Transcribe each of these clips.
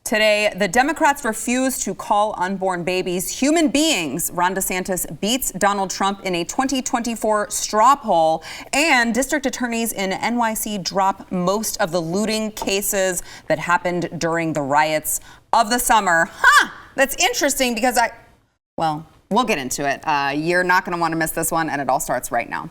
Today, the Democrats refuse to call unborn babies human beings. Ron DeSantis beats Donald Trump in a 2024 straw poll, and district attorneys in NYC drop most of the looting cases that happened during the riots of the summer. That's interesting because we'll get into it. You're not going to want to miss this one, and it all starts right now.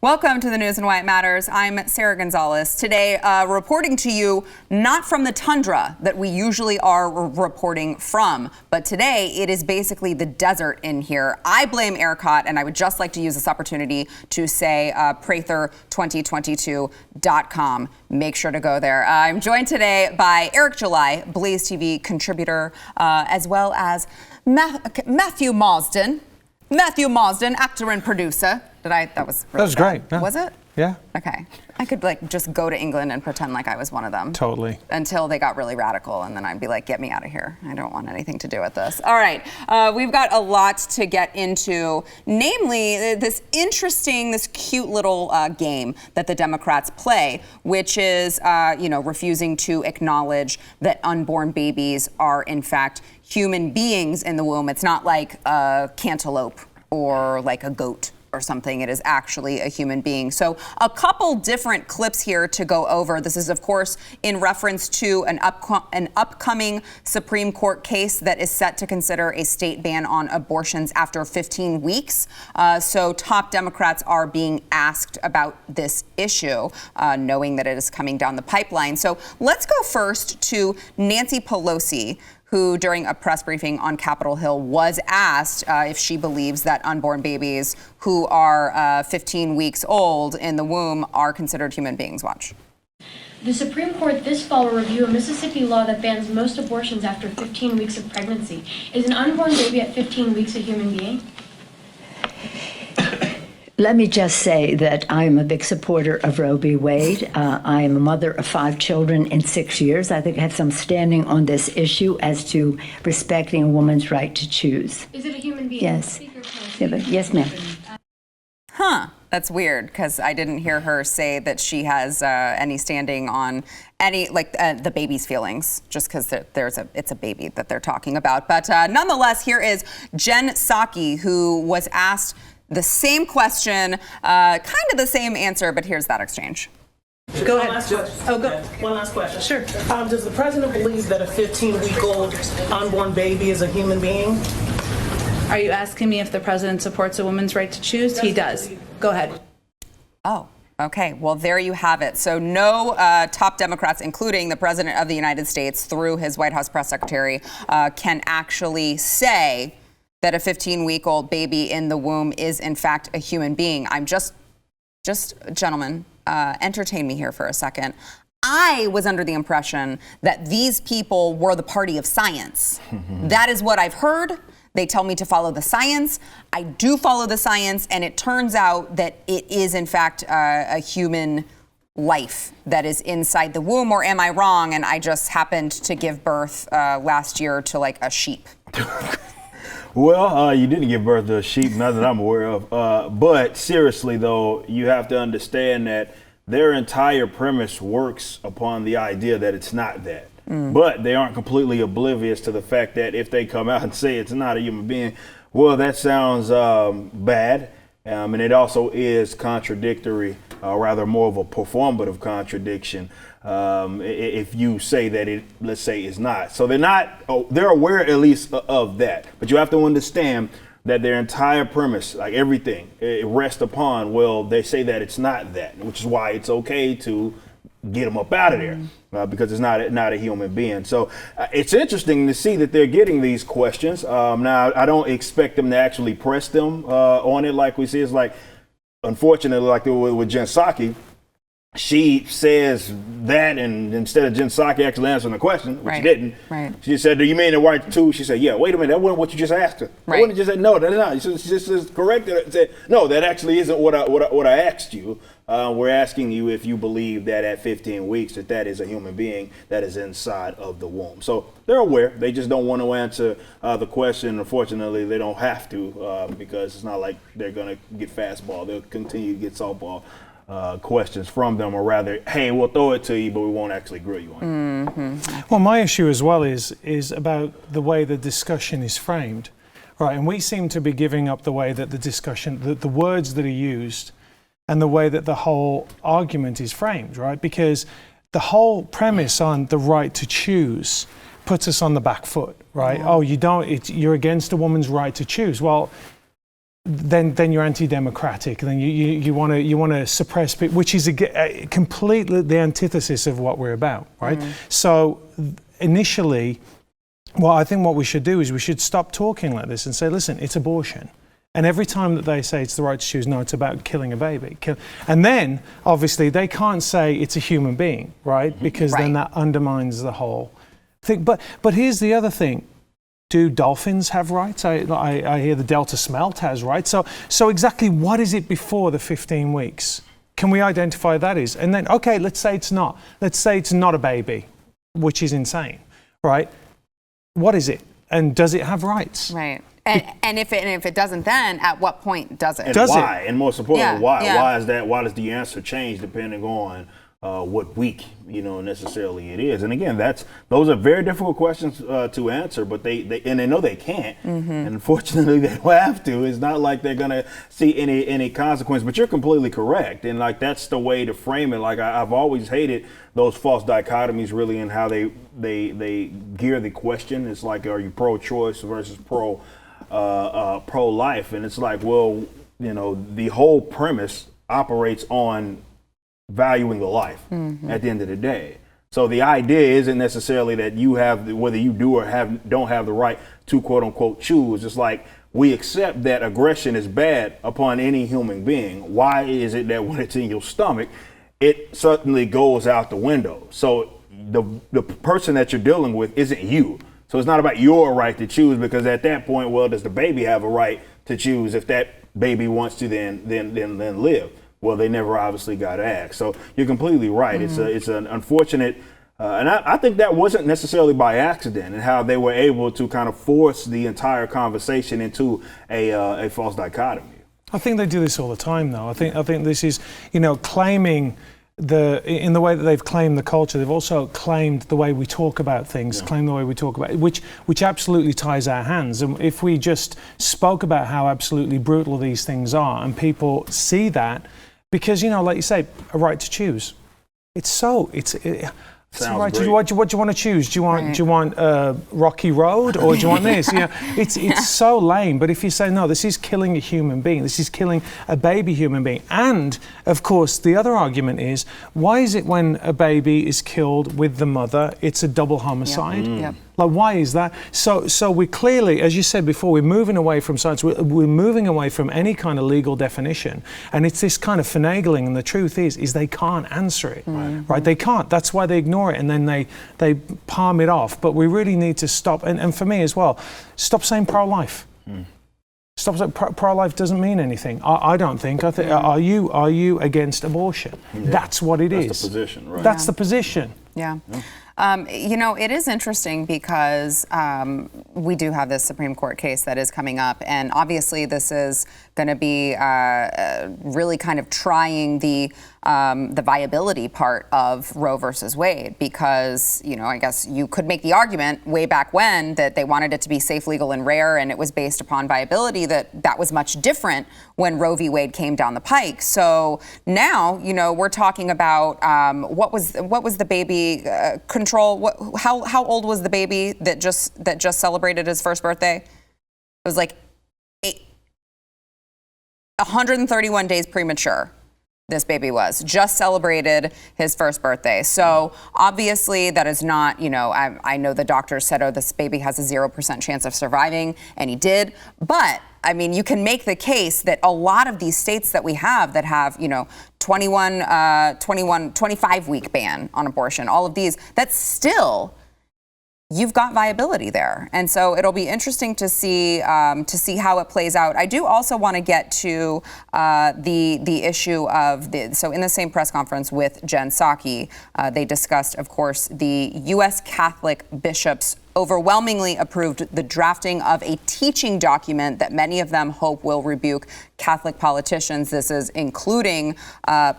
Welcome to the news and why it matters. I'm Sarah Gonzalez. Today, reporting to you not from the tundra that we usually are reporting from, but today it is basically the desert in here. I blame ERCOT, and I would just like to use this opportunity to say Prather2022.com. Make sure to go there. I'm joined today by Eric July, BlazeTV contributor, as well as Matthew Marsden, actor and producer. That was great. Yeah. Was it? Yeah. Okay. I could just go to England and pretend like I was one of them. Totally. Until they got really radical, and then I'd be like, get me out of here. I don't want anything to do with this. All right. We've got a lot to get into, namely this cute little game that the Democrats play, which is, refusing to acknowledge that unborn babies are in fact human beings in the womb. It's not like a cantaloupe or like a goat or something. It is actually a human being. So a couple different clips here to go over. This is, of course, in reference to an upcoming Supreme Court case that is set to consider a state ban on abortions after 15 weeks. So top Democrats are being asked about this issue, knowing that it is coming down the pipeline. So let's go first to Nancy Pelosi, who during a press briefing on Capitol Hill was asked if she believes that unborn babies who are 15 weeks old in the womb are considered human beings. Watch. The Supreme Court this fall will review a Mississippi law that bans most abortions after 15 weeks of pregnancy. Is an unborn baby at 15 weeks a human being? Let me just say that I am a big supporter of Roe v. Wade. I am a mother of 5 children in 6 years. I think I have some standing on this issue as to respecting a woman's right to choose. Is it a human being? Yes. Yes, ma'am. That's weird, because I didn't hear her say that she has any standing on any, the baby's feelings, just because it's a baby that they're talking about. But nonetheless, here is Jen Psaki, who was asked the same question, kind of the same answer, but here's that exchange. Go ahead. One last question. Sure. Does the president believe that a 15-week-old unborn baby is a human being? Are you asking me if the president supports a woman's right to choose? He does. Go ahead. Oh, okay. Well, there you have it. So no top Democrats, including the president of the United States through his White House press secretary, can actually say that a 15-week-old baby in the womb is in fact a human being. I'm just gentlemen, entertain me here for a second. I was under the impression that these people were the party of science. That is what I've heard. They tell me to follow the science. I do follow the science, and it turns out that it is in fact a human life that is inside the womb. Or am I wrong? And I just happened to give birth last year to a sheep. Well, you didn't give birth to a sheep, not that I'm aware of. But seriously, though, you have to understand that their entire premise works upon the idea that it's not that. But they aren't completely oblivious to the fact that if they come out and say it's not a human being, well, that sounds bad. And it also is contradictory, rather more of a performative contradiction. If you say that it, let's say, is not. So they're aware at least of that. But you have to understand that their entire premise, like everything, it rests upon, well, they say that it's not that, which is why it's okay to get them up out of there because it's not a human being. So it's interesting to see that they're getting these questions. Now, I don't expect them to actually press them on it like we see. It's like, unfortunately, like with Jen Psaki, she says that, and instead of Jen Psaki actually answering the question, which she didn't, she said, "Do you mean the right to?" She said, "Yeah." Wait a minute, that wasn't what you just asked her. I wouldn't just say no. That's not. She just corrected it and said, "No, that actually isn't what I asked you." We're asking you if you believe that at 15 weeks that is a human being that is inside of the womb. So they're aware. They just don't want to answer the question. Unfortunately, they don't have to because it's not like they're going to get fastball. They'll continue to get softball questions from them, or rather, hey, we'll throw it to you, but we won't actually grill you on it. Well, my issue as well is about the way the discussion is framed, right? And we seem to be giving up the way that the discussion, the words that are used, and the way that the whole argument is framed, right? Because the whole premise on the right to choose puts us on the back foot, right? Oh, you're against a woman's right to choose. Well, then you're anti-democratic. Then you want to suppress people, which is completely the antithesis of what we're about, right? So initially, I think what we should do is we should stop talking like this and say, listen, it's abortion. And every time that they say it's the right to choose, no, it's about killing a baby. And then, obviously, they can't say it's a human being, right? Because then that undermines the whole thing. But here's the other thing. Do dolphins have rights? I hear the Delta smelt has rights. So exactly what is it before the 15 weeks? Can we identify that is? And then, okay, let's say it's not. Let's say it's not a baby, which is insane, right? What is it? And does it have rights? Right. And if it doesn't, then at what point does it? And Does why? it? And most importantly, why? Yeah. Why is that? Why does the answer change depending on what week, necessarily it is? And again, those are very difficult questions to answer, but they know they can't, and unfortunately they will have to. It's not like they're gonna see any consequence. But you're completely correct, and like that's the way to frame it. Like I've always hated those false dichotomies, really, in how they gear the question. It's like, are you pro-choice versus pro-life? And it's like, well, the whole premise operates on valuing the life at the end of the day. So the idea isn't necessarily that you have, whether you do or don't have the right to quote unquote choose. It's like we accept that aggression is bad upon any human being. Why is it that when it's in your stomach, it suddenly goes out the window? So the person that you're dealing with isn't you. So it's not about your right to choose, because at that point, well, does the baby have a right to choose if that baby wants to then live? Well, they never obviously got asked. So you're completely right. It's an unfortunate, and I think that wasn't necessarily by accident, and how they were able to kind of force the entire conversation into a false dichotomy. I think they do this all the time, though. I think this is, claiming in the way that they've claimed the culture, they've also claimed the way we talk about things, claim the way we talk about it, which absolutely ties our hands. And if we just spoke about how absolutely brutal these things are, and people see that, because, like you say, a right to choose. It's right. What do you want to choose? Do you want Rocky Road, or do you want this? It's so lame. But if you say no, this is killing a human being. This is killing a baby human being. And of course, the other argument is, why is it when a baby is killed with the mother, it's a double homicide? Yep. Like, why is that? So we clearly, as you said before, we're moving away from science. We're moving away from any kind of legal definition. And it's this kind of finagling. And the truth is they can't answer it, right? They can't. That's why they ignore it. And then they palm it off. But we really need to stop. And for me as well, stop saying pro-life. Stop saying pro-life doesn't mean anything. I don't think. Are you against abortion? Yeah. That's what it is. That's the position, right? That's the position. Yeah. It is interesting because we do have this Supreme Court case that is coming up, and obviously this is going to be really kind of trying the viability part of Roe versus Wade, because, I guess you could make the argument way back when that they wanted it to be safe, legal, and rare, and it was based upon viability, that was much different when Roe v. Wade came down the pike. So now, we're talking about what was the baby control? How old was the baby that just celebrated his first birthday? It was like 131 days premature. This baby just celebrated his first birthday. So obviously that is not, I know the doctors said, this baby has a 0% chance of surviving, and he did. But I mean, you can make the case that a lot of these states that we have that have, 25-week ban on abortion, all of these, that's still you've got viability there. And so it'll be interesting to see how it plays out. I do also want to get to the issue of so in the same press conference with Jen Psaki, they discussed, of course, the U.S. Catholic bishops overwhelmingly approved the drafting of a teaching document that many of them hope will rebuke Catholic politicians. This is including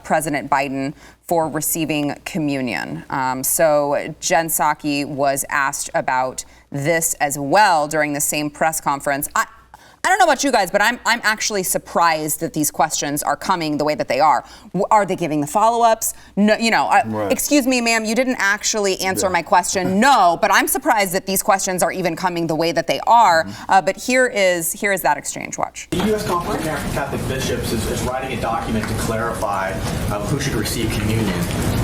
President Biden for receiving communion. So Jen Psaki was asked about this as well during the same press conference. I don't know about you guys, but I'm actually surprised that these questions are coming the way that they are. Are they giving the follow-ups? No, Right. Excuse me, ma'am, you didn't actually answer my question. No, but I'm surprised that these questions are even coming the way that they are. But here is that exchange. Watch. The U.S. Conference of Catholic Bishops is writing a document to clarify who should receive communion.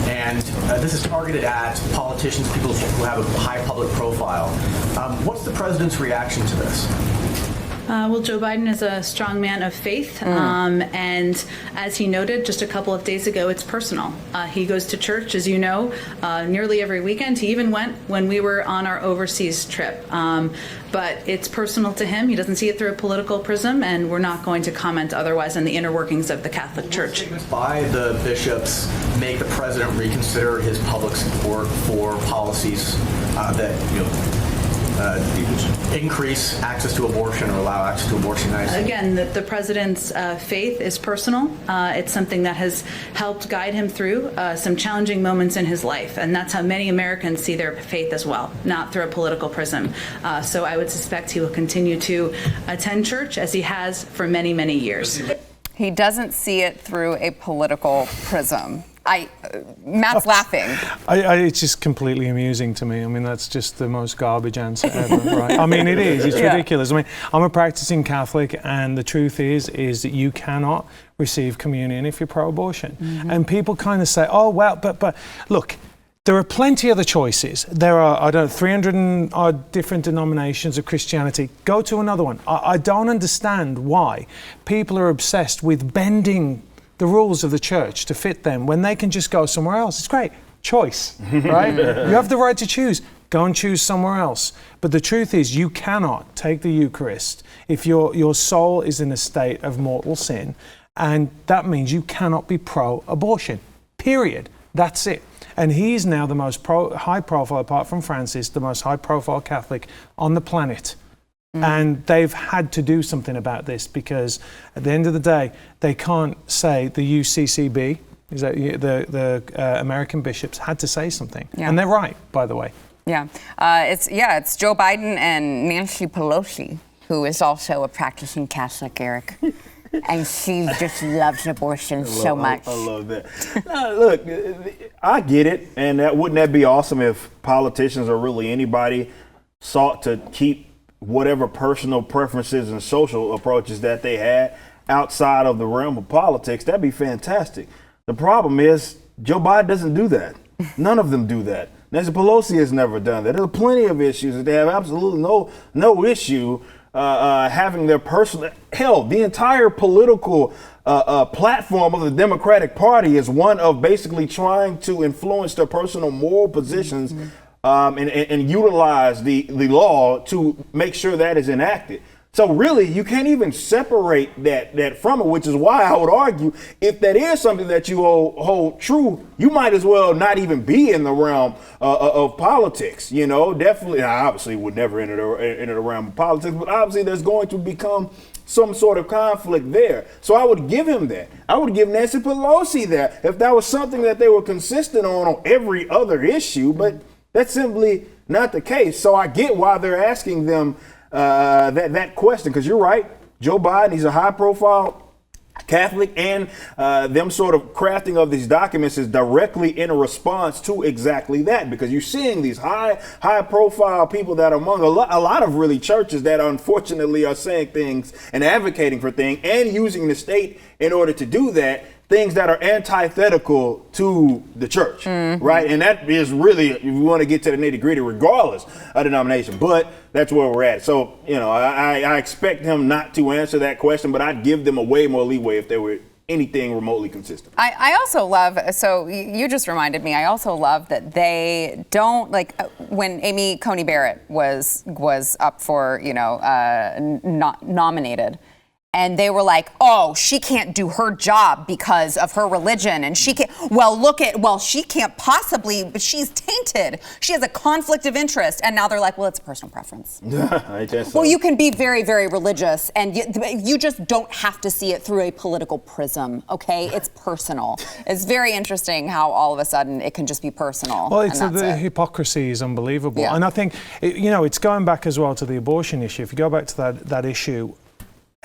And this is targeted at politicians, people who have a high public profile. What's the president's reaction to this? Well, Joe Biden is a strong man of faith, and as he noted just a couple of days ago, it's personal. He goes to church, as you know, nearly every weekend. He even went when we were on our overseas trip. But it's personal to him. He doesn't see it through a political prism, and we're not going to comment otherwise on the inner workings of the Catholic Church. By the bishops make the president reconsider his public support for policies that increase access to abortion or allow access to abortion. Again, the president's faith is personal. It's something that has helped guide him through some challenging moments in his life, and that's how many Americans see their faith as well, not through a political prism. So I would suspect he will continue to attend church as he has for many, many years. He doesn't see it through a political prism. Matt's laughing. It's just completely amusing to me. I mean, that's just the most garbage answer ever, right? I mean, it is. It's ridiculous. I mean, I'm a practicing Catholic, and the truth is that you cannot receive communion if you're pro-abortion. And people kind of say, oh, well, but look, there are plenty of other choices. There are, 300 and odd different denominations of Christianity. Go to another one. I don't understand why people are obsessed with bending the rules of the church to fit them when they can just go somewhere else. It's great. Choice, right? You have the right to choose. Go and choose somewhere else. But the truth is, you cannot take the Eucharist if your soul is in a state of mortal sin, and that means you cannot be pro-abortion, period. That's it. And he's now the most high-profile, apart from Francis, the most high-profile Catholic on the planet. And they've had to do something about this, because at the end of the day, they can't say the UCCB, is that the American bishops had to say something. And they're right, by the way. It's Joe Biden and Nancy Pelosi, who is also a practicing Catholic, Eric. And she just loves abortion so much. I love that. Look, I get it. And wouldn't that be awesome if politicians or really anybody sought to keep whatever personal preferences and social approaches that they had outside of the realm of politics? That'd be fantastic. The problem is Joe Biden doesn't do that. None of them do that. Nancy Pelosi has never done that. There are plenty of issues that they have absolutely no issue having their personal. Hell, the entire political platform of the Democratic Party is one of basically trying to influence their personal moral positions and utilize the law to make sure that is enacted. So really, you can't even separate that from it, which is why I would argue if that is something that you hold true, you might as well not even be in the realm of politics. Definitely, I obviously would never enter the realm of politics, but obviously there's going to become some sort of conflict there. So I would give him that. I would give Nancy Pelosi that if that was something that they were consistent on every other issue, but that's simply not the case. So I get why they're asking them that question, because you're right. Joe Biden, he's a high-profile Catholic, and them sort of crafting of these documents is directly in a response to exactly that, because you're seeing these high-profile people that are among a lot of really churches that unfortunately are saying things and advocating for things and using the state in order to do that, things that are antithetical to the church, right? And that is really, if you want to get to the nitty-gritty, regardless of denomination, but that's where we're at. So, I expect him not to answer that question, but I'd give them a way more leeway if they were anything remotely consistent. I also love, so you just reminded me, I also love that they don't, like, when Amy Coney Barrett was up for, not nominated, and they were like, oh, she can't do her job because of her religion. And she can't, she can't possibly, but she's tainted. She has a conflict of interest. And now they're like, well, it's a personal preference. I guess so. Well, you can be very, very religious, and you just don't have to see it through a political prism, okay? It's personal. It's very interesting how all of a sudden it can just be personal. Well, the hypocrisy is unbelievable. Yeah. And I think, it's going back as well to the abortion issue. If you go back to that issue,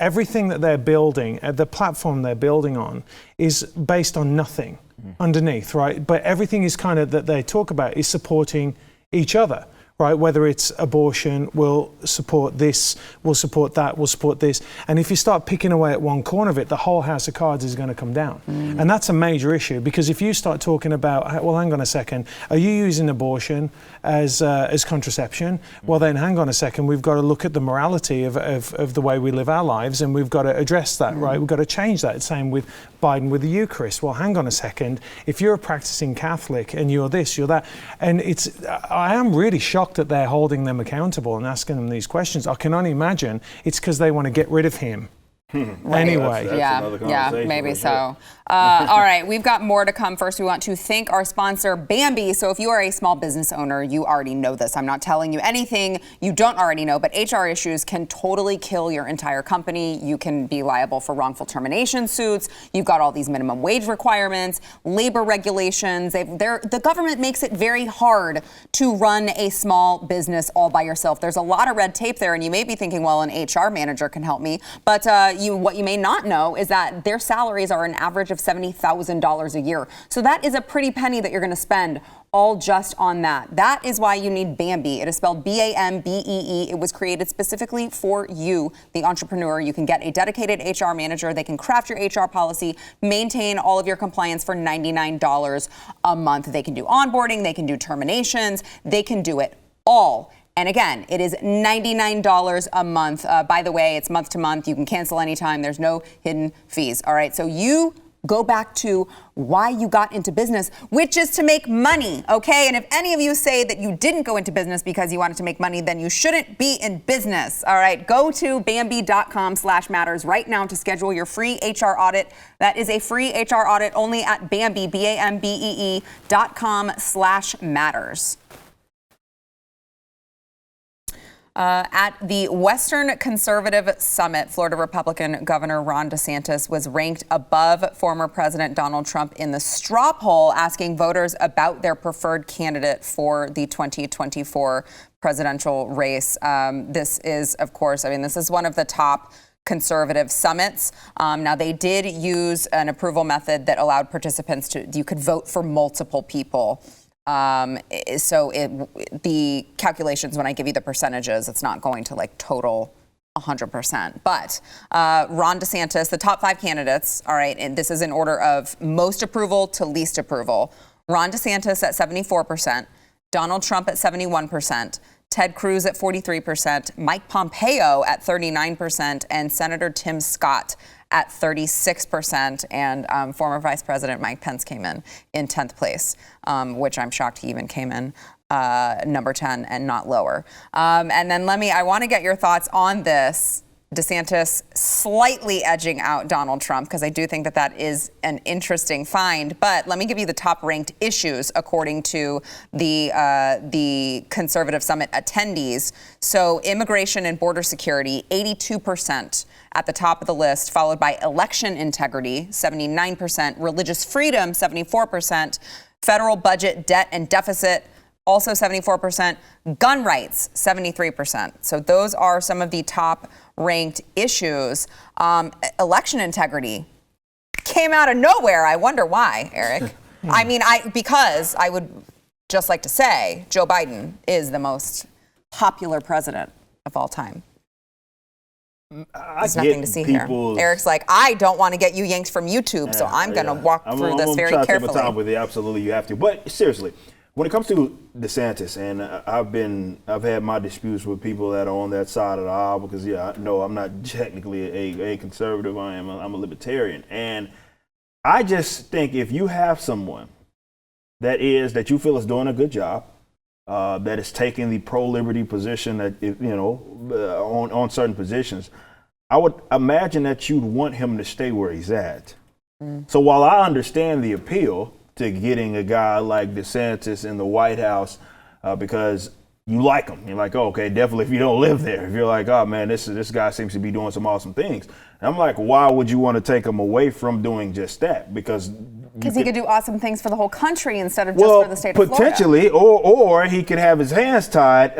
everything that they're building, the platform they're building on, is based on nothing underneath, right? But everything is kind of that they talk about is supporting each other, right? Whether it's abortion, we'll support this, we'll support that, we'll support this. And if you start picking away at one corner of it, the whole house of cards is going to come down. And that's a major issue, because if you start talking about, well, hang on a second, are you using abortion as contraception? Well, then hang on a second, we've got to look at the morality of the way we live our lives, and we've got to address that, right? We've got to change that. Same with Biden with the Eucharist. Well, hang on a second, if you're a practicing Catholic and you're this, you're that, and I am really shocked that they're holding them accountable and asking them these questions. I can only imagine it's because they want to get rid of him. Anyway. Yeah, maybe so. All right, we've got more to come. First, we want to thank our sponsor, Bambee. So if you are a small business owner, you already know this. I'm not telling you anything you don't already know, but HR issues can totally kill your entire company. You can be liable for wrongful termination suits. You've got all these minimum wage requirements, labor regulations. The government makes it very hard to run a small business all by yourself. There's a lot of red tape there, and you may be thinking, well, an HR manager can help me. But what you may not know is that their salaries are an average of $70,000 a year. So that is a pretty penny that you're going to spend all just on that. That is why you need Bambee. It is spelled Bambee. It was created specifically for you, the entrepreneur. You can get a dedicated HR manager. They can craft your HR policy, maintain all of your compliance for $99 a month. They can do onboarding. They can do terminations. They can do it all. And again, it is $99 a month. By the way, it's month to month. You can cancel anytime. There's no hidden fees. All right. So you go back to why you got into business, which is to make money. Okay. And if any of you say that you didn't go into business because you wanted to make money, then you shouldn't be in business. All right. Go to Bambee.com/matters right now to schedule your free HR audit. That is a free HR audit only at Bambee, BAMBEE.com/matters. At the Western Conservative Summit, Florida Republican Governor Ron DeSantis was ranked above former President Donald Trump in the straw poll, asking voters about their preferred candidate for the 2024 presidential race. This is, of course, this is one of the top conservative summits. Now, they did use an approval method that allowed participants you could vote for multiple people. The calculations, when I give you the percentages, it's not going to total 100%. But Ron DeSantis, the top 5 candidates, all right, and this is in order of most approval to least approval. Ron DeSantis at 74%, Donald Trump at 71%, Ted Cruz at 43%, Mike Pompeo at 39%, and Senator Tim Scott at 36%, and former Vice President Mike Pence came in 10th place, which I'm shocked he even came in number 10 and not lower. And then I want to get your thoughts on this. DeSantis slightly edging out Donald Trump, because I do think that is an interesting find. But let me give you the top ranked issues according to the Conservative Summit attendees. So immigration and border security, 82% at the top of the list, followed by election integrity, 79%, religious freedom, 74%, federal budget, debt and deficit, also 74%, gun rights, 73%. So those are some of the top ranked issues. Election integrity came out of nowhere. I wonder why, Eric. Because I would just like to say Joe Biden is the most popular president of all time. There's nothing to see here. Eric's like, I don't want to get you yanked from YouTube, so I'm going to walk through this very carefully. I'm with you. Absolutely, you have to. But seriously, when it comes to DeSantis, and I've had my disputes with people that are on that side of the aisle, because I'm not technically a conservative. I'm a libertarian, and I just think if you have someone that you feel is doing a good job, that is taking the pro-liberty position that, on certain positions, I would imagine that you'd want him to stay where he's at. So while I understand the appeal to getting a guy like DeSantis in the White House, because you like him, you're like, oh, okay, definitely if you don't live there, if you're like, oh man, this guy seems to be doing some awesome things. And I'm like, why would you want to take him away from doing just that? Because he could do awesome things for the whole country instead of just for the state of Florida. Potentially, or he could have his hands tied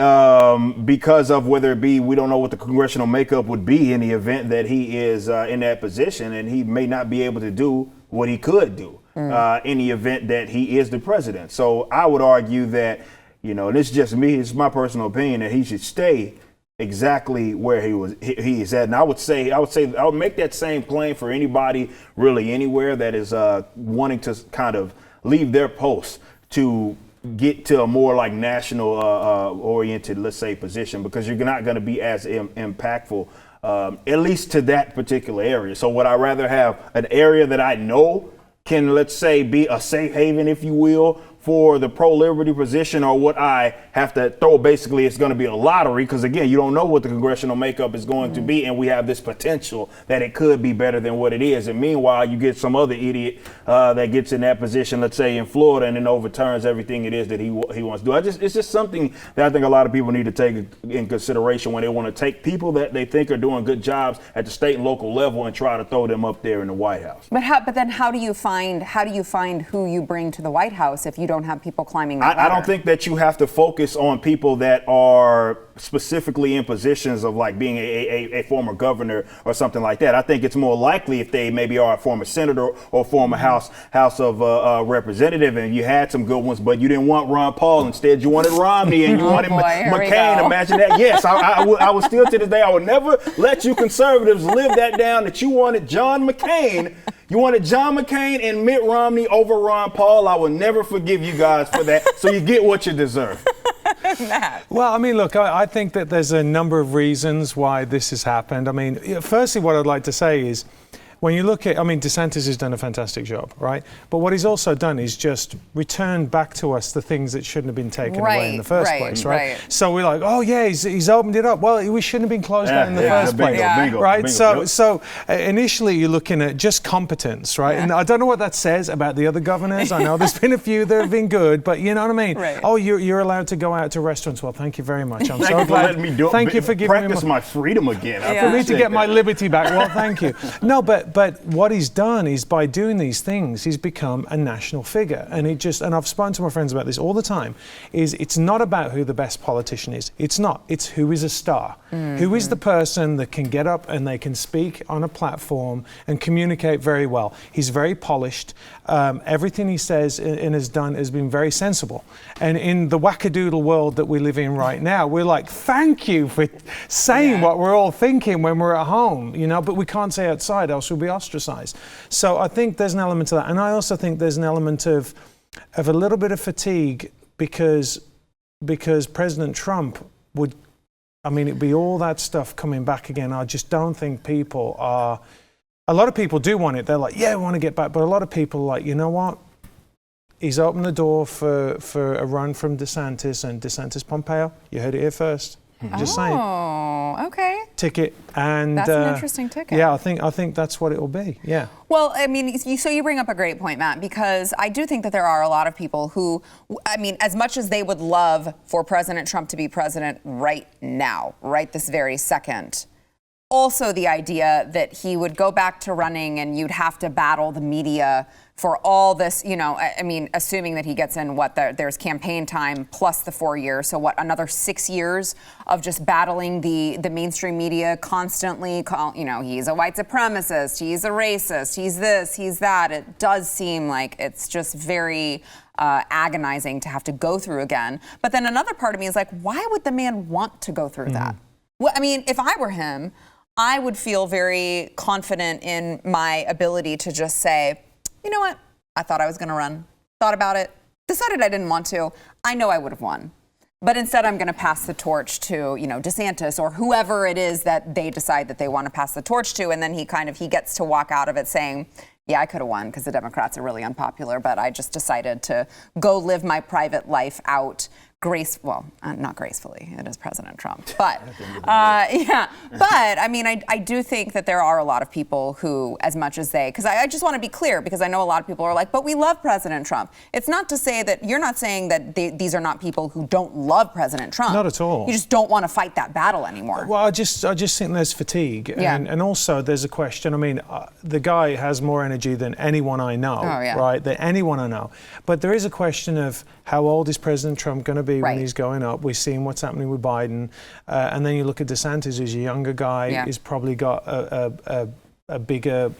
because of whether it be, we don't know what the congressional makeup would be in the event that he is in that position, and he may not be able to do what he could do in the event that he is the president. So I would argue that, and it's just me, it's my personal opinion, that he should stay exactly where he is at. And I would make that same claim for anybody really anywhere that is wanting to kind of leave their post to get to a more like national oriented, let's say, position, because you're not going to be as impactful, at least to that particular area. So would I rather have an area that I know can, let's say, be a safe haven, if you will, for the pro-liberty position, or what I have to throw, basically it's going to be a lottery, because again, you don't know what the congressional makeup is going to be, and we have this potential that it could be better than what it is. And meanwhile, you get some other idiot that gets in that position, let's say in Florida, and then overturns everything it is that he wants to do. It's just something that I think a lot of people need to take in consideration when they want to take people that they think are doing good jobs at the state and local level and try to throw them up there in the White House. But then how do you find who you bring to the White House if you don't have people climbing that ladder? I don't think that you have to focus on people that are specifically in positions of like being a former governor or something like that. I think it's more likely if they maybe are a former senator or former House of Representative, and you had some good ones, but you didn't want Ron Paul. Instead, you wanted Romney and you wanted McCain. Imagine that. Yes, I would still to this day, I would never let you conservatives live that down, that you wanted John McCain. You wanted John McCain and Mitt Romney over Ron Paul. I will never forgive you guys for that. So you get what you deserve. Well, I mean, look, I think that there's a number of reasons why this has happened. I mean, firstly, what I'd like to say is, when you look at, DeSantis has done a fantastic job, right? But what he's also done is just returned back to us the things that shouldn't have been taken away in the first place, right? So we're like, oh yeah, he's opened it up. Well, we shouldn't have been closed down in the first place, right? So initially you're looking at just competence, right? And I don't know what that says about the other governors. I know there's been a few that have been good, but you know what I mean? Right. Oh, you're allowed to go out to restaurants. Well, thank you very much. I'm so glad. Thank you for giving me practice my freedom again. For me to get my liberty back. Well, thank you. No, but what he's done is, by doing these things, he's become a national figure. And I've spoken to my friends about this all the time, it's not about who the best politician is. It's not. It's who is a star. Who is the person that can get up and they can speak on a platform and communicate very well. He's very polished. Everything he says and has done has been very sensible. And in the wackadoodle world that we live in right now, we're like, thank you for saying what we're all thinking when we're at home, but we can't say outside, else we'll be ostracized. So I think there's an element to that. And I also think there's an element of a little bit of fatigue because President Trump it'd be all that stuff coming back again. I just don't think people are, a lot of people do want it. They're like, yeah, I want to get back. But a lot of people are like, you know what? He's opened the door for a run from DeSantis and DeSantis Pompeo. You heard it here first. Just saying. Oh, okay. Ticket, and that's an interesting ticket. Yeah, I think that's what it will be. Yeah. Well, I mean, so you bring up a great point, Matt, because I do think that there are a lot of people who, as much as they would love for President Trump to be president right now, right this very second, also the idea that he would go back to running and you'd have to battle the media for all this, assuming that he gets in there's campaign time plus the 4 years. So another 6 years of just battling the mainstream media constantly, he's a white supremacist, he's a racist, he's this, he's that. It does seem like it's just very agonizing to have to go through again. But then another part of me is like, why would the man want to go through that? Well, if I were him, I would feel very confident in my ability to just say, you know what? I thought I was going to run. Thought about it. Decided I didn't want to. I know I would have won. But instead, I'm going to pass the torch to, DeSantis or whoever it is that they decide that they want to pass the torch to. And then he gets to walk out of it saying, yeah, I could have won because the Democrats are really unpopular, but I just decided to go live my private life out not gracefully. It is President Trump, but yeah. But I mean, I do think that there are a lot of people who, as much as because I just want to be clear, because I know a lot of people are like, but we love President Trump. It's not to say that you're not saying that these are not people who don't love President Trump. Not at all. You just don't want to fight that battle anymore. Well, I just think there's fatigue, and also there's a question. I mean, the guy has more energy than anyone I know, right? Than anyone I know. But there is a question of how old is President Trump going to be when he's going up? We're seeing what's happening with Biden, and then you look at DeSantis, who's a younger guy. He's probably got a bigger,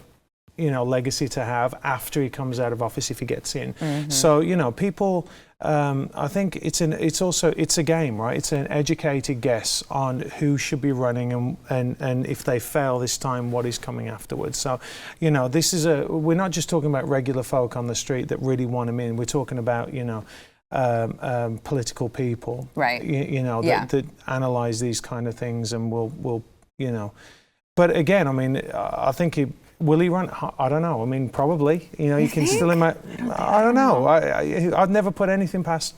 legacy to have after he comes out of office if he gets in. So people. I think it's a game, right? It's an educated guess on who should be running and if they fail this time, what is coming afterwards. So, we're not just talking about regular folk on the street that really want him in. We're talking about, political people, right? That analyze these kind of things and will. But again, I mean, I think will he run? I don't know. I mean, probably. You can still imagine. I don't know. I'd never put anything past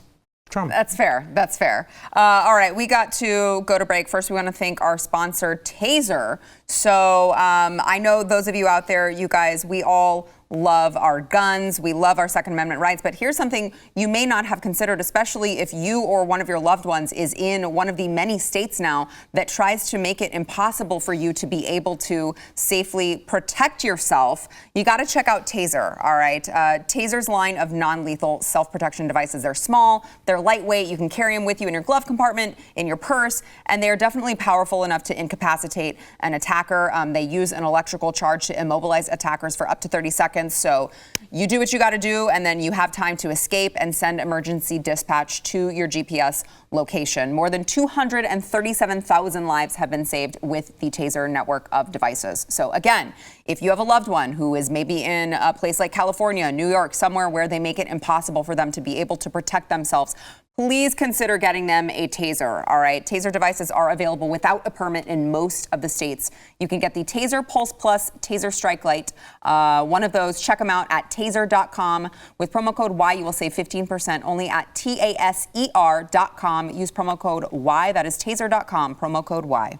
Trump. That's fair. That's fair. All right, we got to go to break. First, we want to thank our sponsor, Taser. So I know those of you out there, you guys, we all love our guns. We love our Second Amendment rights. But here's something you may not have considered, especially if you or one of your loved ones is in one of the many states now that tries to make it impossible for you to be able to safely protect yourself. You got to check out Taser, all right? Taser's line of non-lethal self-protection devices. They're small, they're lightweight. You can carry them with you in your glove compartment, in your purse, and they're definitely powerful enough to incapacitate an attacker. They use an electrical charge to immobilize attackers for up to 30 seconds. So you do what you got to do, and then you have time to escape and send emergency dispatch to your GPS location. More than 237,000 lives have been saved with the Taser network of devices. So again, if you have a loved one who is maybe in a place like California, New York, somewhere where they make it impossible for them to be able to protect themselves, please consider getting them a Taser, all right? Taser devices are available without a permit in most of the states. You can get the Taser Pulse Plus Taser Strike Light. One of those, check them out at taser.com. With promo code Y, you will save 15% only at taser.com. Use promo code Y, that is taser.com, promo code Y.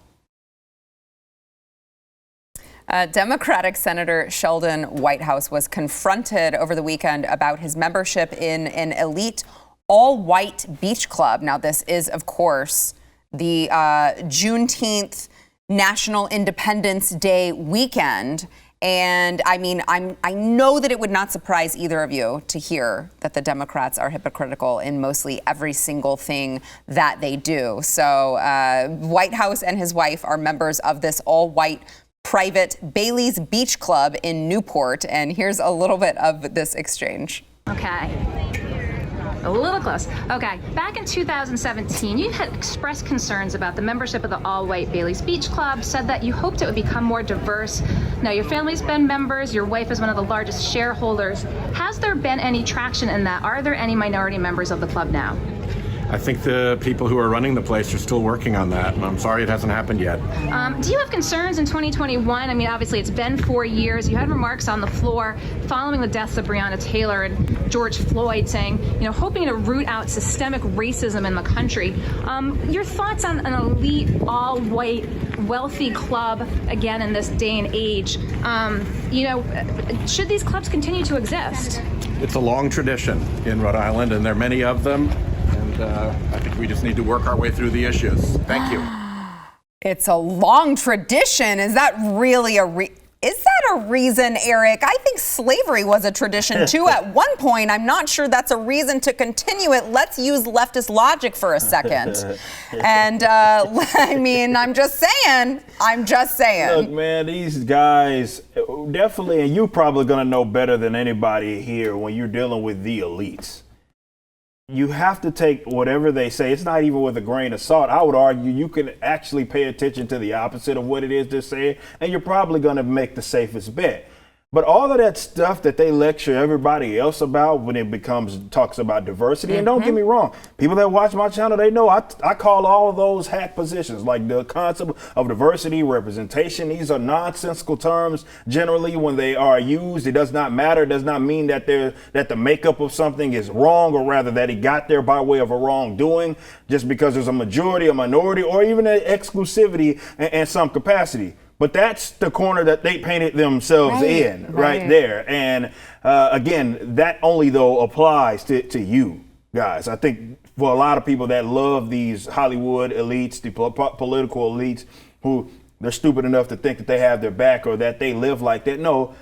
Democratic Senator Sheldon Whitehouse was confronted over the weekend about his membership in an elite all-white beach club. Now, this is, of course, the Juneteenth National Independence Day weekend. And I mean, I know that it would not surprise either of you to hear that the Democrats are hypocritical in mostly every single thing that they do. So Whitehouse and his wife are members of this all-white private Bailey's Beach Club in Newport. And here's a little bit of this exchange. Okay. A little close. Okay. Back in 2017, you had expressed concerns about the membership of the all-white Bailey's Beach Club, said that you hoped it would become more diverse. Now, your family's been members. Your wife is one of the largest shareholders. Has there been any traction in that? Are there any minority members of the club now? I think the people who are running the place are still working on that, and I'm sorry it hasn't happened yet. Do you have concerns in 2021? I mean, obviously, it's been 4 years. You had remarks on the floor following the deaths of Breonna Taylor and George Floyd saying, hoping to root out systemic racism in the country. Your thoughts on an elite, all-white, wealthy club, again, in this day and age? Should these clubs continue to exist? It's a long tradition in Rhode Island, and there are many of them. I think we just need to work our way through the issues. Thank you. It's a long tradition. Is that really is that a reason, Eric? I think slavery was a tradition too at one point. I'm not sure that's a reason to continue it. Let's use leftist logic for a second. And I mean, I'm just saying. Look, man, these guys definitely, and you're probably going to know better than anybody here when you're dealing with the elites. You have to take whatever they say. It's not even with a grain of salt. I would argue you can actually pay attention to the opposite of what it is they're saying, and you're probably going to make the safest bet. But all of that stuff that they lecture everybody else about when it talks about diversity, and don't get me wrong, people that watch my channel, they know I call all of those hack positions, like the concept of diversity, representation. These are nonsensical terms generally when they are used. It does not matter. It does not mean that the makeup of something is wrong, or rather that it got there by way of a wrongdoing, just because there's a majority, a minority, or even an exclusivity in some capacity. But that's the corner that they painted themselves in right there. And again, that only though applies to you guys. I think for a lot of people that love these Hollywood elites, the political elites, who they're stupid enough to think that they have their back or that they live like that. No,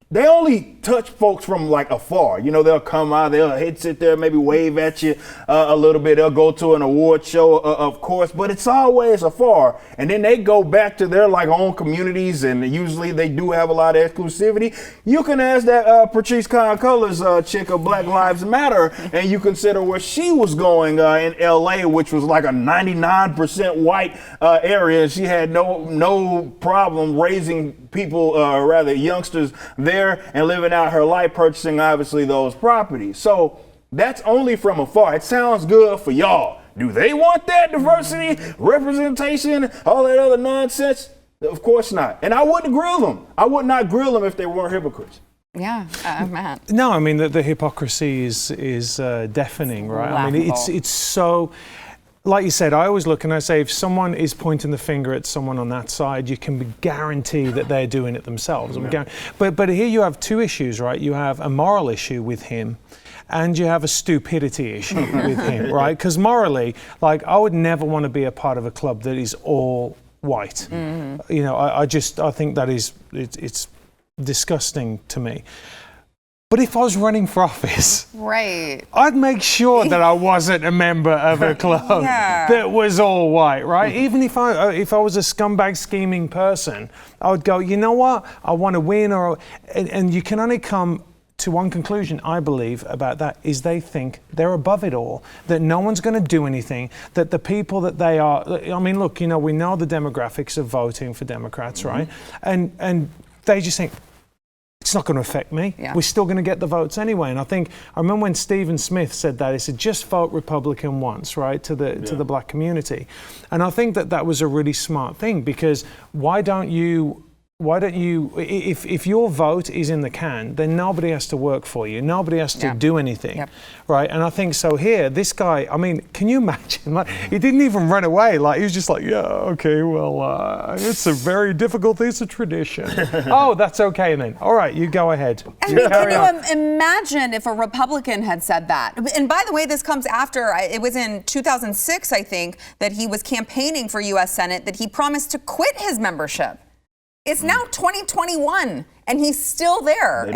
they only touch folks from like afar. You know, they'll come out, they'll sit there, maybe wave at you a little bit. They'll go to an award show, of course, but it's always afar. And then they go back to their like own communities, and usually they do have a lot of exclusivity. You can ask that Patrice Colors chick of Black Lives Matter, and you consider where she was going in LA, which was like a 99% white area. And she had no problem raising people, rather youngsters there, and living out her life, purchasing obviously those properties. So that's only from afar. It sounds good for y'all. Do they want that diversity, representation, all that other nonsense? Of course not. And I wouldn't grill them. I would not grill them if they weren't hypocrites. Yeah, Matt. No, I mean the hypocrisy is deafening, right? Laughable. I mean it's so. Like you said, I always look and I say, if someone is pointing the finger at someone on that side, you can guarantee that they're doing it themselves. Yeah. But here you have two issues, right? You have a moral issue with him, and you have a stupidity issue with him, right? Because morally, like, I would never want to be a part of a club that is all white. Mm-hmm. You know, I think that it's disgusting to me. But if I was running for office, I'd make sure that I wasn't a member of a club that was all white, right? Even if I was a scumbag scheming person, I would go, you know what? I want to win, and you can only come to one conclusion, I believe, about that, is they think they're above it all, that no one's going to do anything, that the people that they are, I mean, look, you know, we know the demographics of voting for Democrats, right? And they just think, it's not going to affect me. Yeah. We're still going to get the votes anyway. And I remember when Stephen Smith said that, he said, just vote Republican once, right, to the black community. And I think that was a really smart thing, because why don't you, if your vote is in the can, then nobody has to work for you. Nobody has to do anything, right? And I think so here, this guy, I mean, can you imagine? Like, he didn't even run away. Like, he was just like, yeah, okay, well, it's a very difficult thing. It's a tradition. Oh, that's okay then. All right, you go ahead. And can you imagine if a Republican had said that? And by the way, this comes after, it was in 2006, I think, that he was campaigning for U.S. Senate, that he promised to quit his membership. It's now 2021, and he's still there. They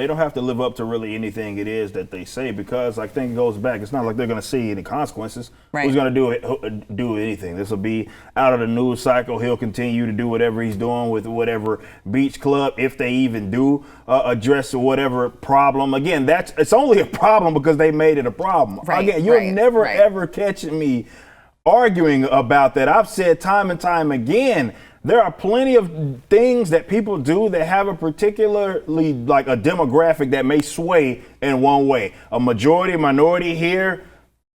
don't have to live up to really anything it is that they say, because I think it goes back. It's not like they're going to see any consequences. Right. Who's going to do anything? This will be out of the news cycle. He'll continue to do whatever he's doing with whatever beach club, if they even do address whatever problem. Again, it's only a problem because they made it a problem. Right. Again, you'll never ever catch me arguing about that. I've said time and time again, there are plenty of things that people do that have a particularly, like, a demographic that may sway in one way. A majority, minority here,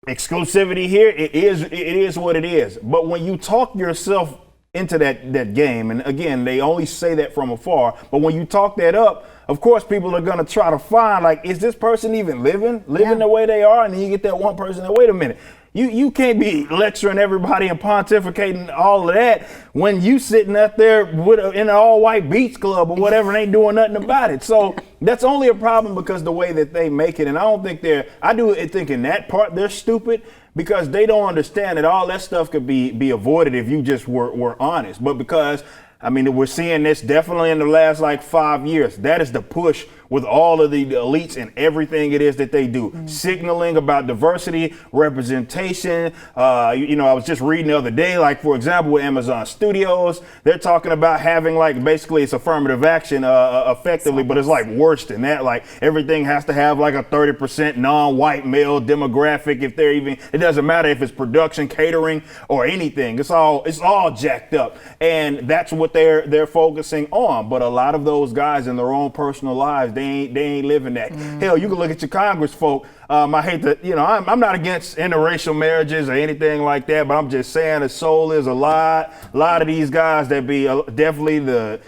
exclusivity here, it is what it is. But when you talk yourself into that game, and again, they only say that from afar, but when you talk that up, of course, people are going to try to find, like, is this person even living the way they are? And then you get that one person that, wait a minute. You can't be lecturing everybody and pontificating all of that when you sitting up there in an all-white beach club or whatever and ain't doing nothing about it. So that's only a problem because the way that they make it. And I don't think I do think in that part they're stupid, because they don't understand that all that stuff could be avoided if you just were honest. But because, I mean, we're seeing this definitely in the last 5 years. That is the push with all of the elites and everything it is that they do. Mm-hmm. Signaling about diversity, representation. I was just reading the other day, for example, with Amazon Studios, they're talking about having basically it's affirmative action effectively, but it's worse than that. Everything has to have a 30% non-white male demographic. If they're even, it doesn't matter if it's production, catering, or anything. It's all jacked up. And that's what what they're focusing on. But a lot of those guys in their own personal lives, they ain't living that. Hell, you can look at your Congress folk. I hate to, I'm not against interracial marriages or anything like that, but I'm just saying the soul is a lot of these guys that be definitely the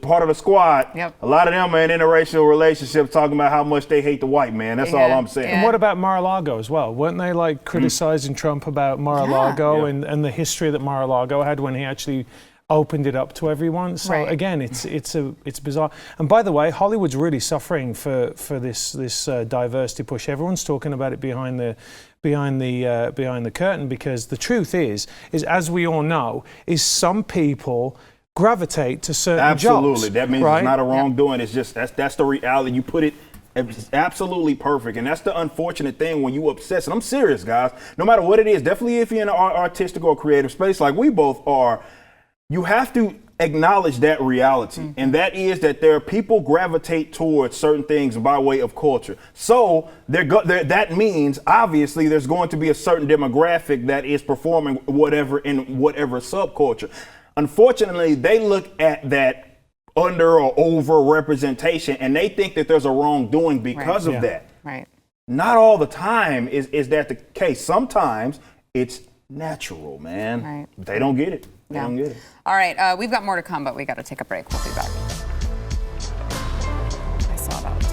part of the squad. Yep. A lot of them are in interracial relationships talking about how much they hate the white man. That's all I'm saying. And what about Mar-a-Lago as well? Weren't they like criticizing Trump about Mar-a-Lago and the history that Mar-a-Lago had when he actually opened it up to everyone? So again, it's bizarre. And by the way, Hollywood's really suffering for this diversity push. Everyone's talking about it behind the curtain, because the truth is as we all know, is some people gravitate to certain jobs. Absolutely. That means it's not a wrongdoing. It's just that's the reality. You put it. It's absolutely perfect. And that's the unfortunate thing when you obsess. And I'm serious, guys. No matter what it is, definitely if you're in an artistic or creative space like we both are, you have to acknowledge that reality. And that is that there are people gravitate towards certain things by way of culture. So that means obviously there's going to be a certain demographic that is performing whatever in whatever subculture. Unfortunately, they look at that under or over representation and they think that there's a wrongdoing because of that. Right. Not all the time is that the case. Sometimes it's natural, man. Right. They don't get it. They don't get it. All right, we've got more to come, but we got to take a break. We'll be back. I saw that too.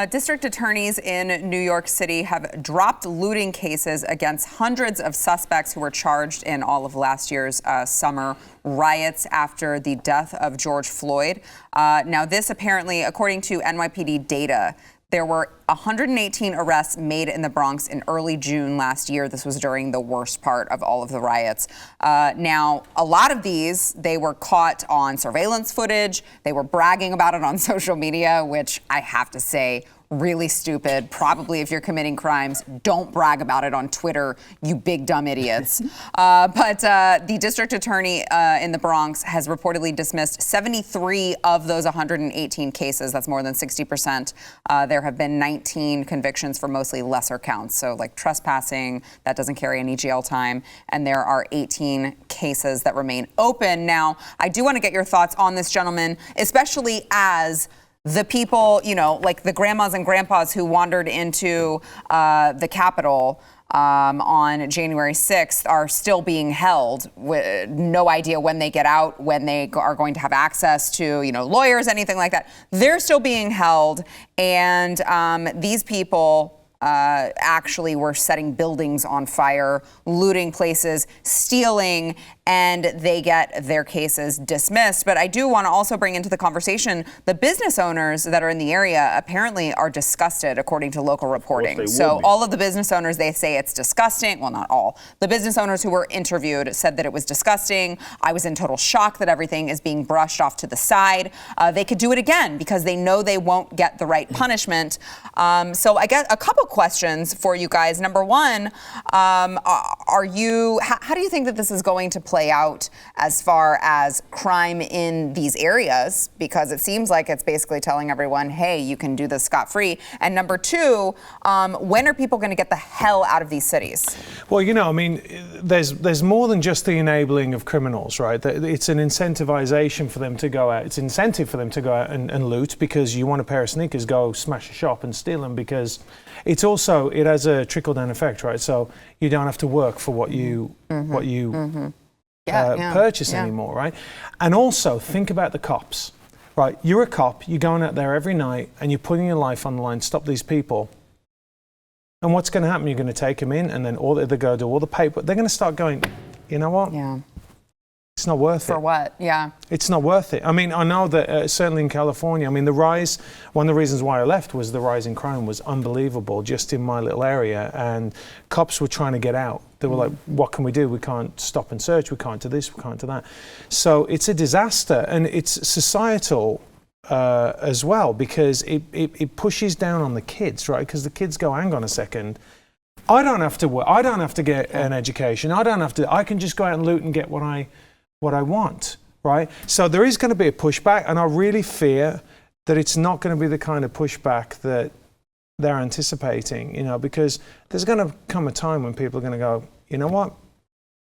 District attorneys in New York City have dropped looting cases against hundreds of suspects who were charged in all of last year's summer riots after the death of George Floyd. Now, this apparently, according to NYPD data, there were 118 arrests made in the Bronx in early June last year. This was during the worst part of all of the riots. Now, a lot of these, they were caught on surveillance footage. They were bragging about it on social media, which I have to say, really stupid. Probably if you're committing crimes, don't brag about it on Twitter, you big dumb idiots. But the district attorney in the Bronx has reportedly dismissed 73 of those 118 cases. That's more than 60%. There have been 19 convictions for mostly lesser counts. So like trespassing, that doesn't carry any jail time. And there are 18 cases that remain open. Now, I do want to get your thoughts on this, gentleman, especially as the people, like the grandmas and grandpas who wandered into the Capitol on January 6th are still being held with no idea when they get out, when they are going to have access to, lawyers, anything like that. They're still being held. And these people actually were setting buildings on fire, looting places, stealing, and they get their cases dismissed. But I do want to also bring into the conversation the business owners that are in the area apparently are disgusted, according to local reporting. So all of the business owners, they say it's disgusting. Well, not all. The business owners who were interviewed said that it was disgusting. I was in total shock that everything is being brushed off to the side. They could do it again because they know they won't get the right punishment. So I guess a couple questions for you guys. Number one, how do you think that this is going to play out as far as crime in these areas? Because it seems like it's basically telling everyone, hey, you can do this scot-free. And number two, when are people going to get the hell out of these cities? Well, there's more than just the enabling of criminals, right? It's an incentivization for them to go out. It's an incentive for them to go out and loot, because you want a pair of sneakers, go smash a shop and steal them, because it has a trickle-down effect, right? So you don't have to work for what you purchase anymore, right? And also think about the cops, right? You're a cop, you're going out there every night and you're putting your life on the line to stop these people. And what's going to happen? You're going to take them in, and then they're going to do all the paper. They're going to start going, you know what? Yeah. It's not worth it. For what? Yeah. It's not worth it. I mean, I know that certainly in California, one of the reasons why I left was the rise in crime was unbelievable just in my little area, and cops were trying to get out. They were like, what can we do? We can't stop and search. We can't do this. We can't do that. So it's a disaster, and it's societal as well, because it pushes down on the kids, right? Because the kids go, hang on a second, I don't have to work. I don't have to get an education. I can just go out and loot and get what I want, right? So there is going to be a pushback, and I really fear that it's not going to be the kind of pushback that they're anticipating, because there's going to come a time when people are going to go, you know what,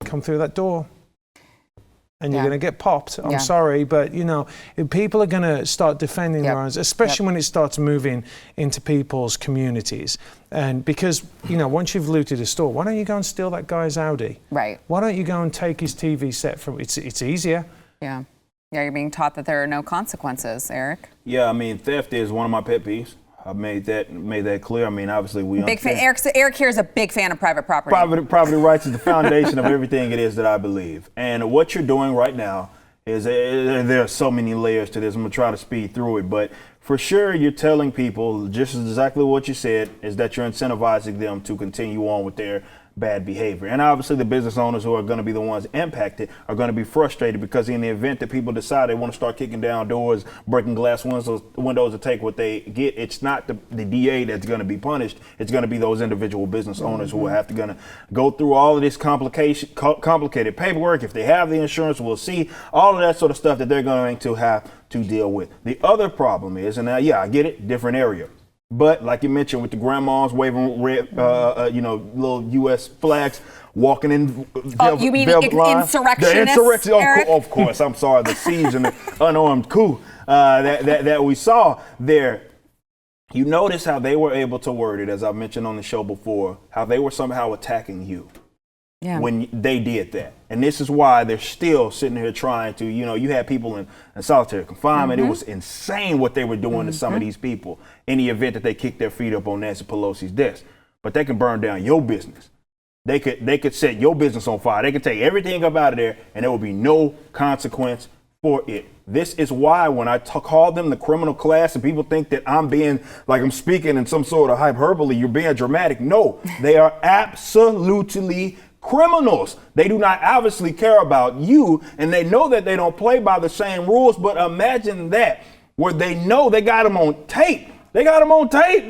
come through that door. And you're going to get popped. I'm sorry, but if people are going to start defending their own, especially when it starts moving into people's communities. And because, once you've looted a store, why don't you go and steal that guy's Audi? Right. Why don't you go and take his TV set from, it's easier. Yeah. Yeah, you're being taught that there are no consequences, Eric. Yeah, I mean, theft is one of my pet peeves. I made that clear. I mean, obviously we big fan. Eric here is a big fan of private property. Property rights is the foundation of everything it is that I believe. And what you're doing right now is there are so many layers to this. I'm gonna try to speed through it, but for sure you're telling people just exactly what you said, is that you're incentivizing them to continue on with their bad behavior. And obviously the business owners who are going to be the ones impacted are going to be frustrated, because in the event that people decide they want to start kicking down doors, breaking glass windows to take what they get, it's not the DA that's going to be punished. It's going to be those individual business owners who are going to go through all of this complicated paperwork. If they have the insurance, we'll see all of that sort of stuff that they're going to have to deal with. The other problem is, and I get it, different area. But like you mentioned, with the grandmas waving red, little U.S. flags, walking in. You mean insurrectionists? The insurrection, of course. I'm sorry, the siege and the unarmed coup that we saw there. You notice how they were able to word it, as I mentioned on the show before, how they were somehow attacking you. Yeah. When they did that. And this is why they're still sitting here trying to, you had people in solitary confinement. It was insane what they were doing to some of these people in the event that they kicked their feet up on Nancy Pelosi's desk. But they can burn down your business. They could set your business on fire. They could take everything up out of there, and there will be no consequence for it. This is why when I call them the criminal class and people think that I'm being like I'm speaking in some sort of hyperbole, you're being dramatic. No, they are absolutely criminals. They do not obviously care about you, and they know that they don't play by the same rules. But imagine that, where they know they got them on tape. They know they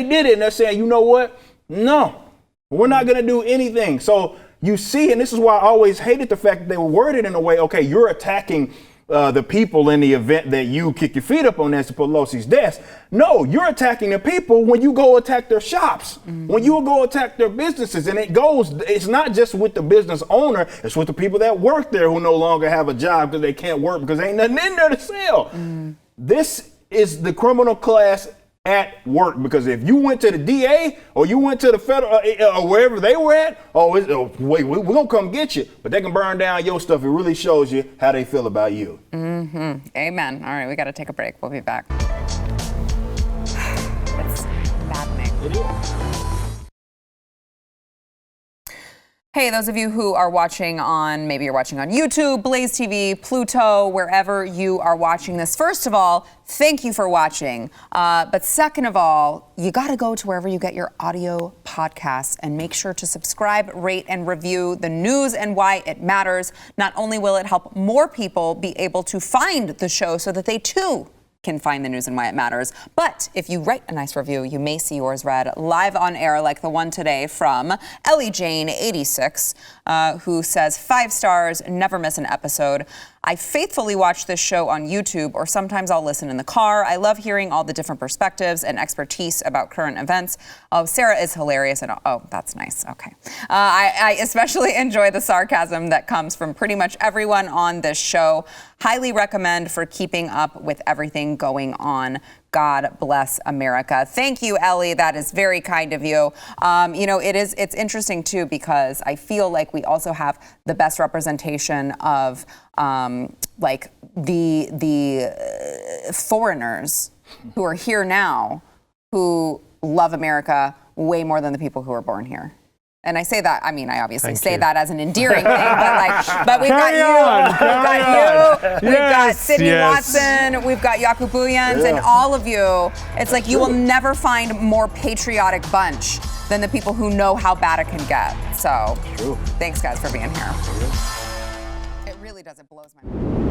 did it, and they're saying, you know what? No, we're not going to do anything. So you see, and this is why I always hated the fact that they were worded in a way, okay, you're attacking the people in the event that you kick your feet up on Nancy Pelosi's desk. No, you're attacking the people when you go attack their shops, when you go attack their businesses. And it's not just with the business owner, it's with the people that work there who no longer have a job because they can't work because ain't nothing in there to sell. This is the criminal class at work, because if you went to the DA or you went to the federal or wherever they were at, wait, we're going to come get you. But they can burn down your stuff. It really shows you how they feel about you. Amen. All right, we got to take a break. We'll be back. It's maddening. It is. Hey, those of you who are watching maybe you're watching on YouTube, BlazeTV, Pluto, wherever you are watching this. First of all, thank you for watching. But second of all, you got to go to wherever you get your audio podcasts and make sure to subscribe, rate, and review the news and why it matters. Not only will it help more people be able to find the show so that they too can find the news and why it matters. But if you write a nice review, you may see yours read live on air, like the one today from Ellie Jane 86, who says, 5 stars, never miss an episode. I faithfully watch this show on YouTube, or sometimes I'll listen in the car. I love hearing all the different perspectives and expertise about current events. Oh, Sarah is hilarious. And that's nice. Okay. I especially enjoy the sarcasm that comes from pretty much everyone on this show. Highly recommend for keeping up with everything going on. God bless America. Thank you, Ellie. That is very kind of you. It's interesting too, because I feel like we also have the best representation of the foreigners who are here now who love America way more than the people who are born here. And I say that, I obviously say that as an endearing thing, but we've got you, we've got Sydney Watson, we've got Yakubuyans, and all of you. It's like you will never find more patriotic bunch than the people who know how bad it can get. So, thanks guys for being here. It really does, it blows my mind.